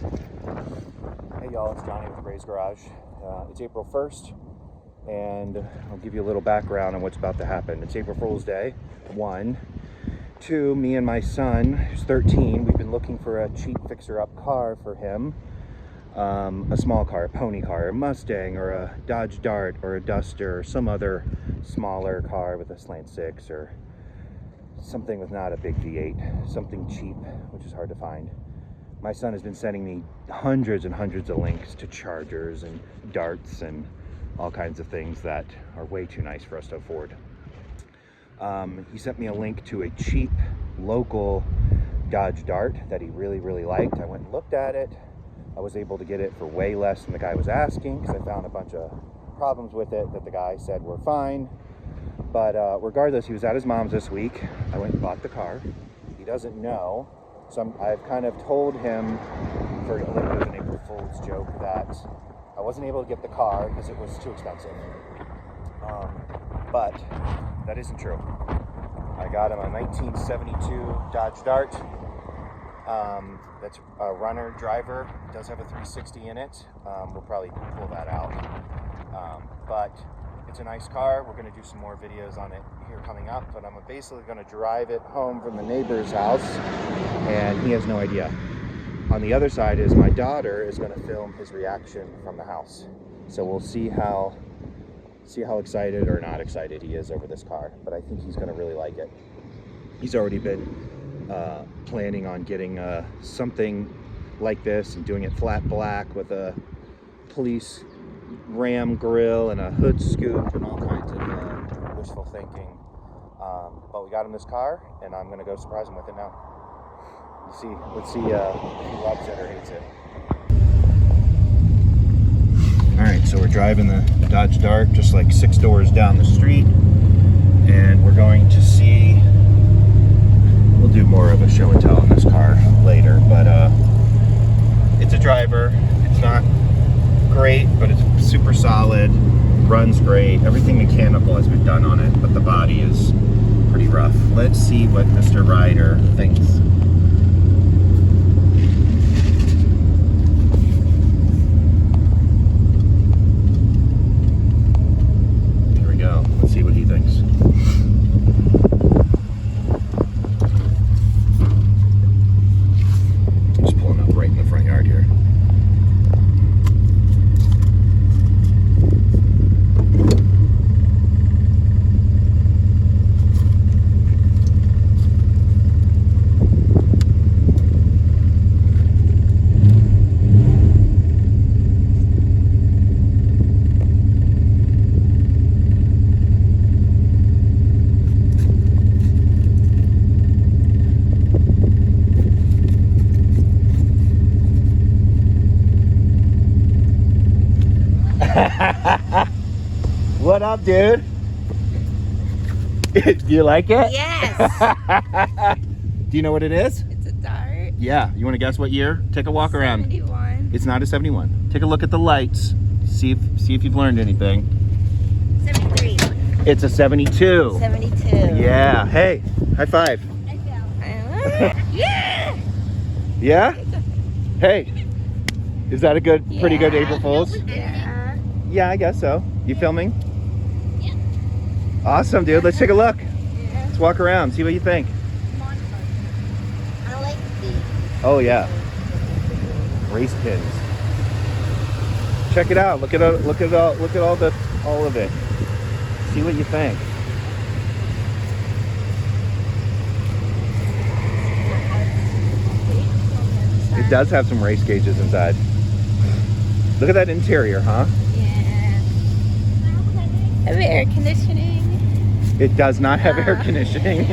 Hey y'all, it's Johnny with Ray's Garage. It's April 1st, and I'll give you a little background on what's about to happen. It's April Fool's Day, 1. 2, me and my son, who's 13, we've been looking for a cheap fixer-up car for him. A small car, a pony car, a Mustang, or a Dodge Dart, or a Duster, or some other smaller car with a slant 6, or something with not a big V8, something cheap, which is hard to find. My son has been sending me hundreds and hundreds of links to Chargers and Darts and all kinds of things that are way too nice for us to afford. He sent me a link to a cheap local Dodge Dart that he really liked. I went and looked at it. I was able to get it for way less than the guy was asking because I found a bunch of problems with it that the guy said were fine. But regardless, he was at his mom's this week. I went and bought the car. He doesn't know. So I've kind of told him, for a little bit of an April Fool's joke, that I wasn't able to get the car because it was too expensive. But that isn't true. I got him a 1972 Dodge Dart. That's a runner driver. It does have a 360 in it. We'll probably pull that out. But it's a nice car. We're going to do some more videos on it here coming up. But I'm basically going to drive it home from the neighbor's house, and he has no idea. On the other side is my daughter is going to film his reaction from the house. So we'll see how excited or not excited he is over this car. But I think he's going to really like it. He's already been planning on getting something like this and doing it flat black with a police ram grill and a hood scoop and all kinds of wishful thinking. But we got him this car, and I'm going to go surprise him with it now. Let's see if he loves it or hates it. Alright, so we're driving the Dodge Dart just like 6 doors down the street, and we're going to see. We'll do more of a show and tell on this car later, but it's a driver. It's not great, but it's super solid, runs great. Everything mechanical has been done on it, but the body is pretty rough. Let's see what Mr. Rider thinks. Here we go. Let's see what he thinks. Just pulling up right in the front yard here. What up, dude? Do you like it? Yes. Do you know what it is? It's a Dart. Yeah. You want to guess what year? Take a walk around. 71. It's not a 71. Take a look at the lights. See if you've learned anything. 73. It's a 72. 72. Yeah. Hey, high five. Yeah. Yeah? Hey. Is that a pretty good April Fool's? Yeah. Yeah, I guess so. You filming? Yeah. Awesome, dude. Let's take a look. Yeah. Let's walk around, see what you think. I like these. Oh yeah. Race pins. Check it out. Look at all of it. See what you think. It does have some race gauges inside. Look at that interior, huh? Yeah. Have air conditioning. It does not have air conditioning.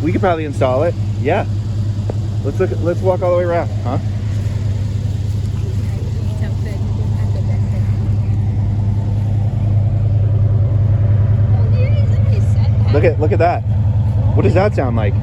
We could probably install it. Yeah. Let's walk all the way around, huh? Look at that. What does that sound like?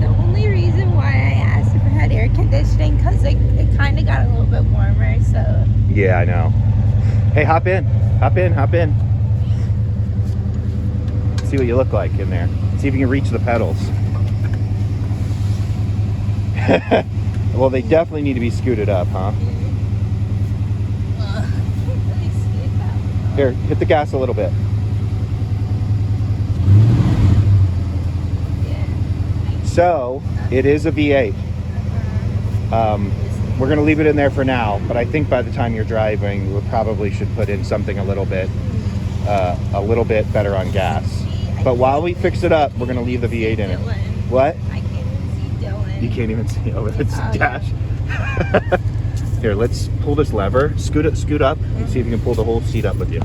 The only reason why I asked if it had air conditioning, because it kind of got a little bit warmer, so. Yeah, I know. Hey, hop in. See what you look like in there. See if you can reach the pedals. Well, they definitely need to be scooted up, huh? Here, hit the gas a little bit. So, it is a V8. We're going to leave it in there for now, but I think by the time you're driving, we probably should put in something a little bit better on gas. But while we fix it up, we're going to leave the V8 in it. What? I can't even see Dylan. You can't even see over its Oh, dash. Here, let's pull this lever. Scoot up and see if you can pull the whole seat up with you.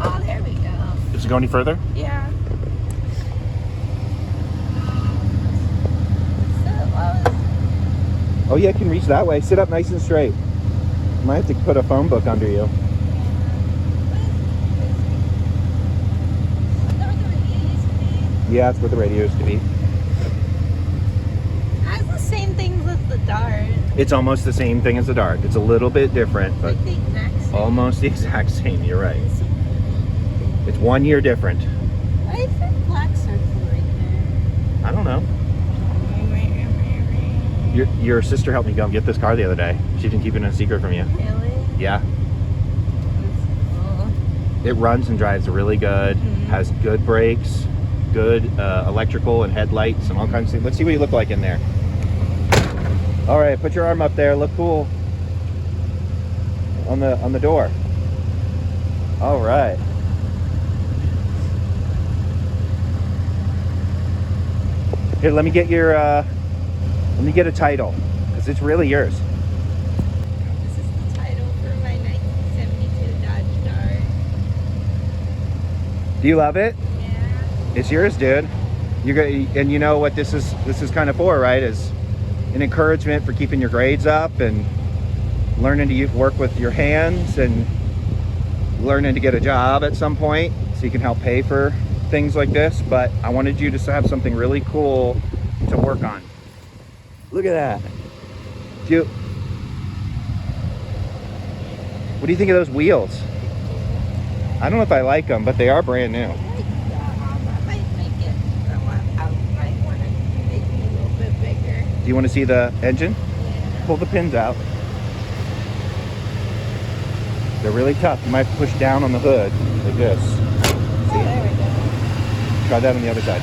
Oh, there we go. Does it go any further? Yeah. So close. Oh yeah, it can reach that way. Sit up nice and straight. Might have to put a phone book under you. Yeah, that's what the radio used to be. That's the same thing with the Dart. It's almost the same thing as the Dart. It's a little bit different, but Like the exact same. almost the exact same. You're right. It's 1 year different. Why is there black circle right I don't know. there? Your sister helped me go get this car the other day. She's been keeping it a secret from you. Really? Yeah. That's cool. It runs and drives really good. Has good brakes, good electrical and headlights and all kinds of things. Let's see what you look like in there. All right, put your arm up there. Look cool on the door. All right. Here, let me get your let me get a title because it's really yours. This is the title for my 1972 Dodge Dart. Do you love it? Yeah. It's yours, dude. You're gonna, and you know what this is kind of for, right? Is an encouragement for keeping your grades up and learning to work with your hands and learning to get a job at some point so you can help pay for things like this. But I wanted you to have something really cool to work on. Look at that. What do you think of those wheels? I don't know if I like them, but they are brand new. I might make it. I might want to make it a little bit bigger. Do you want to see the engine? Yeah. Pull the pins out. They're really tough. You might push down on the hood like this. Oh, there we go. Try that on the other side.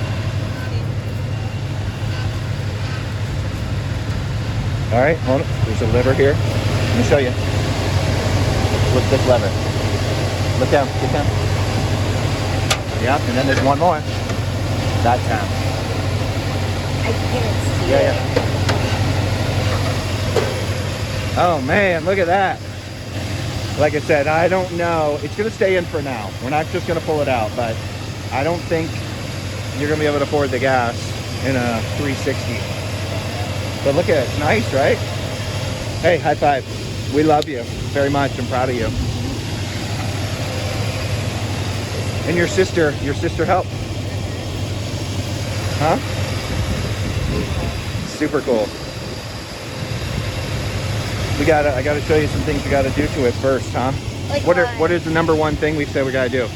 All right, hold it. There's a lever here. Let me show you. Flip this lever. Look down, get down. Yeah, and then there's one more. That time. I can't see Yeah, it. yeah. Oh man, look at that. Like I said, I don't know. It's gonna stay in for now. We're not just gonna pull it out, but I don't think you're gonna be able to afford the gas in a 360. But look at it, it's nice, right? Hey, high five. We love you very much. I'm proud of you. And your sister helped. Huh? Super cool. I gotta show you some things we gotta do to it first, huh? Like What is the number one thing we said we gotta do?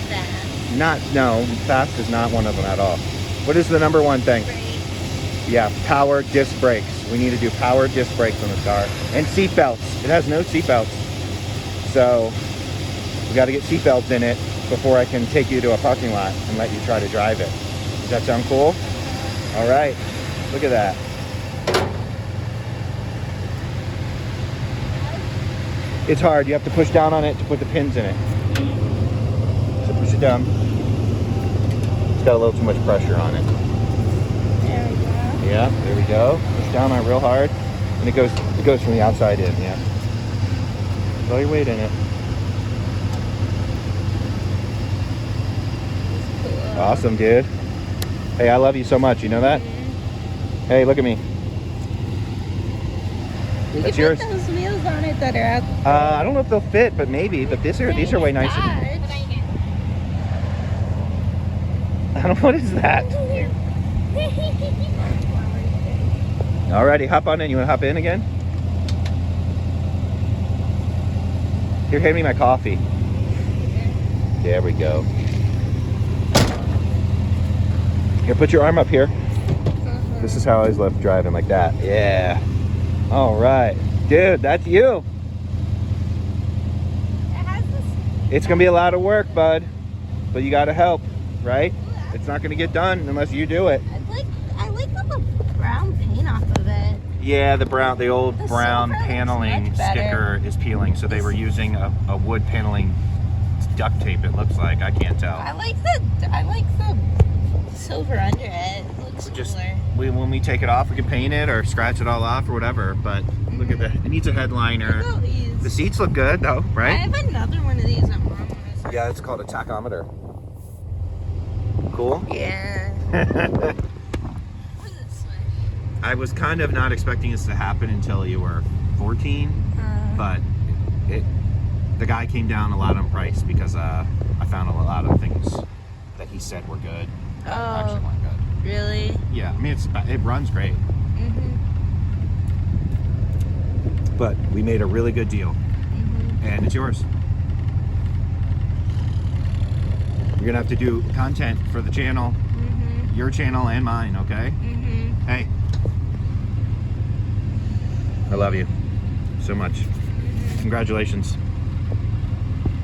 that. No, fast is not one of them at all. What is the number one thing? Right. Yeah, power disc brakes. We need to do power disc brakes on this car. And seat belts. It has no seat belts. So we got to get seat belts in it before I can take you to a parking lot and let you try to drive it. Does that sound cool? All right, look at that. It's hard. You have to push down on it to put the pins in it. So push it down. It's got a little too much pressure on it. There we go. Yeah, there we go. Push down on it real hard, and it goes from the outside in. Yeah. Put all your weight in it. Cool. Awesome, dude. Hey, I love you so much. You know that? Hey, look at me. We That's can yours. put those wheels on it that are out. I don't know if they'll fit, but maybe. But these are way nicer. Dodge. I don't know what is that. Alrighty, hop on in. You want to hop in again? Here, hand me my coffee. There we go. Here, put your arm up here. This is how I was left driving, like that. Yeah. All right. Dude, that's you. It has this. It's gonna be a lot of work, bud, but you gotta help, right? It's not gonna get done unless you do it. I like the brown paint off of it. Yeah, the old The brown silver looks paneling much better. sticker is peeling, so they were using a wood paneling duct tape, it looks like. I can't tell. I like the silver under it. It looks Just cooler. when we take it off, we can paint it or scratch it all off or whatever, but look at that. It needs a headliner. Look at these. The seats look good though, I right? have another one of these at Mom. Yeah, it's called a tachometer. Cool. Yeah. What is this way? I was kind of not expecting this to happen until you were 14, but the guy came down a lot on price because I found a lot of things that he said were good that actually weren't good. Really? Yeah, I mean it runs great, Mm-hmm. but we made a really good deal, and it's yours. You're gonna have to do content for the channel, your channel and mine, okay? Hey, I love you so much. Congratulations.